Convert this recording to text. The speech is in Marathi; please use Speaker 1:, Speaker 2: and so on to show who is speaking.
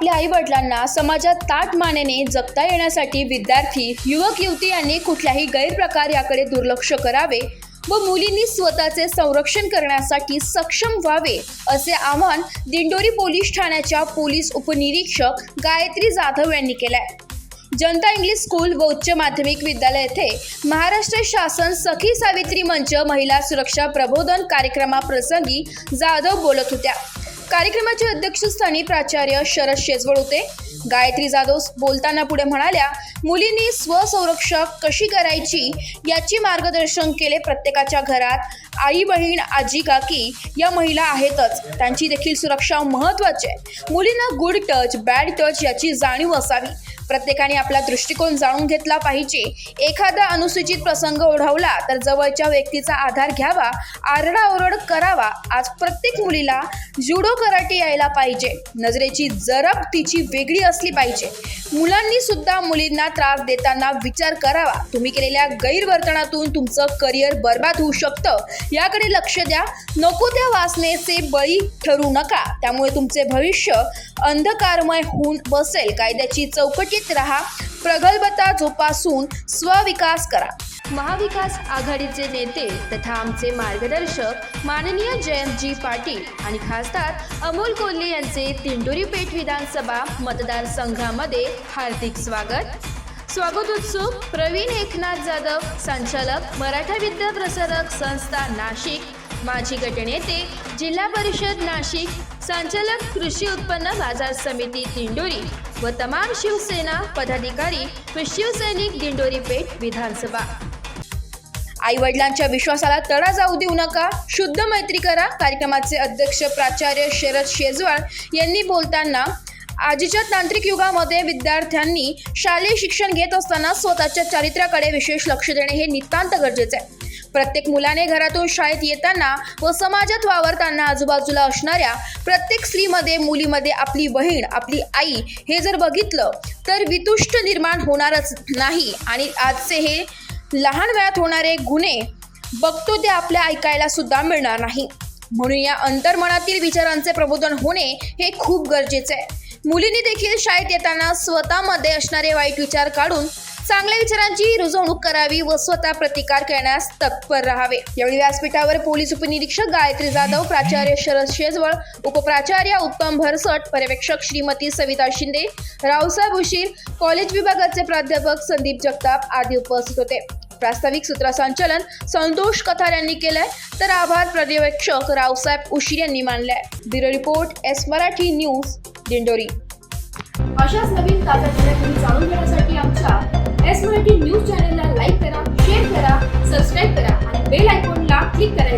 Speaker 1: आपल्या आई वडिलांना समाजात ताठ मानेने जगता येण्यासाठी विद्यार्थी युवक युवती यांनी कुठल्याही गैरप्रकार याकडे दुर्लक्ष करावे व मुलींनी स्वतःचे संरक्षण करण्यासाठी सक्षम व्हावे असे आवाहन दिंडोरी पोलीस ठाण्याच्या पोलीस उपनिरीक्षक गायत्री जाधव यांनी केले आहे। जनता इंग्लिश स्कूल व उच्च माध्यमिक विद्यालय येथे महाराष्ट्र शासन सखी सावित्री मंच महिला सुरक्षा प्रबोधन कार्यक्रमाप्रसंगी जाधव बोलत होत्या। कार्यक्रमाच्या अध्यक्षस्थानी प्राचार्य शरद शेजवळ होते। गायत्री जाधव बोलताना पुढे म्हणाल्या, मुलींनी स्वसंरक्षण कशी करायची याची मार्गदर्शन केले। प्रत्येकाच्या घरात आई बहीण आजी काकी या महिला आहेतच, त्यांची देखील सुरक्षा महत्त्वाची आहे। मुलींना गुड टच बॅड टच याची जाणीव असावी। प्रत्येकाने आपला दृष्टिकोन जाणून घेतला पाहिजे। एखादा अनुचित प्रसंग ओढवला तर जवळच्या व्यक्तीचा आधार घ्यावा, आरडाओरड करावा। आज प्रत्येक मुलीला जुडो कराटे यायला पाहिजे। नजरेची जरब तिची वेगळी असली पाहिजे। मुलांनी सुद्धा मुलींना त्रास देताना विचार करावा। तुम्ही केलेल्या गैरवर्तनातून तुमचं करिअर बर्बाद होऊ शकतं, याकडे लक्ष द्या। नको त्या वासनेचे बळी ठरू नका, त्यामुळे तुमचे भविष्य अंधकारमय होऊन बसेल। कायद्याची चौकटीत राहा, प्रगल्भता जोपासून स्वविकास करा। महाविकास आघाडीचे नेते तथा आमचे मार्गदर्शक माननीय जयंतजी पाटील आणि खासदार अमोल कोल्हे यांचे दिंडोरी पेठ विधानसभा मतदारसंघामध्ये हार्दिक स्वागत उत्सुक प्रवीण एकनाथ जाधव, संचालक मराठा विद्या प्रसारक संस्था नाशिक, माजी गटनेते जिल्हा परिषद नाशिक, संचालक कृषी उत्पन्न बाजार समिती दिंडोरी व तमाम शिवसेना पदाधिकारी व शिवसैनिक दिंडोरी पेठ विधानसभा। आई वडिलांच्या विश्वासाला तडा जाऊ देऊ नका, शुद्ध मैत्री करा। कार्यक्रमाचे अध्यक्ष प्राचार्य शरद शेजवळ यांनी बोलताना, आजच्या तांत्रिक युगामध्ये विद्यार्थ्यांनी शालेय शिक्षण घेत असताना स्वतःच्या चारित्र्याकडे विशेष लक्ष देणे हे नितांत गरजेचे आहे। प्रत्येक मुलाने घरातून शाळेत येताना व समाजात वावरताना आजूबाजूला असणाऱ्या प्रत्येक स्त्रीमध्ये मुलीमध्ये आपली बहीण आपली आई हे जर बघितलं तर वितुष्ट निर्माण होणारच नाही। आणि आजचे हे लहान वयात होणारे गुन्हे बघतो ते आपल्या ऐकायला सुद्धा मिळणार नाही। म्हणून या अंतर्मनातील विचारांचे प्रबोधन होणे हे खूप गरजेचे आहे। मुलींनी देखील शाळेत येताना स्वतःमध्ये असणारे वाईट विचार काढून चांगल्या विचारांची रुजवणूक करावी व स्वतः प्रतिकार करण्यास तत्पर राहावे। यावेळी व्यासपीठावर पोलीस उपनिरीक्षक गायत्री जाधव, प्राचार्य शरद शेजवळ, उपप्राचार्य उत्तम भरसट, पर्यवेक्षक श्रीमती सविता शिंदे, रावसाहेब उशीर, कॉलेज विभागाचे प्राध्यापक संदीप जगताप आदी उपस्थित होते। प्रास्ताविक सूत्रसंचालन संतोष कथार यांनी केलंय, तर आभार पर्यवेक्षक रावसाहेब उशीर यांनी मानलाय। Bureau report S Marathi news Dindori.
Speaker 2: अशाच नवीन ताज्या घडामोडी जाणून घेण्यासाठी आमच्या एस मराठी न्यूज चॅनलला लाईक करा, शेअर करा, सबस्क्राईब करा आणि बेल आयकॉनला क्लिक करा।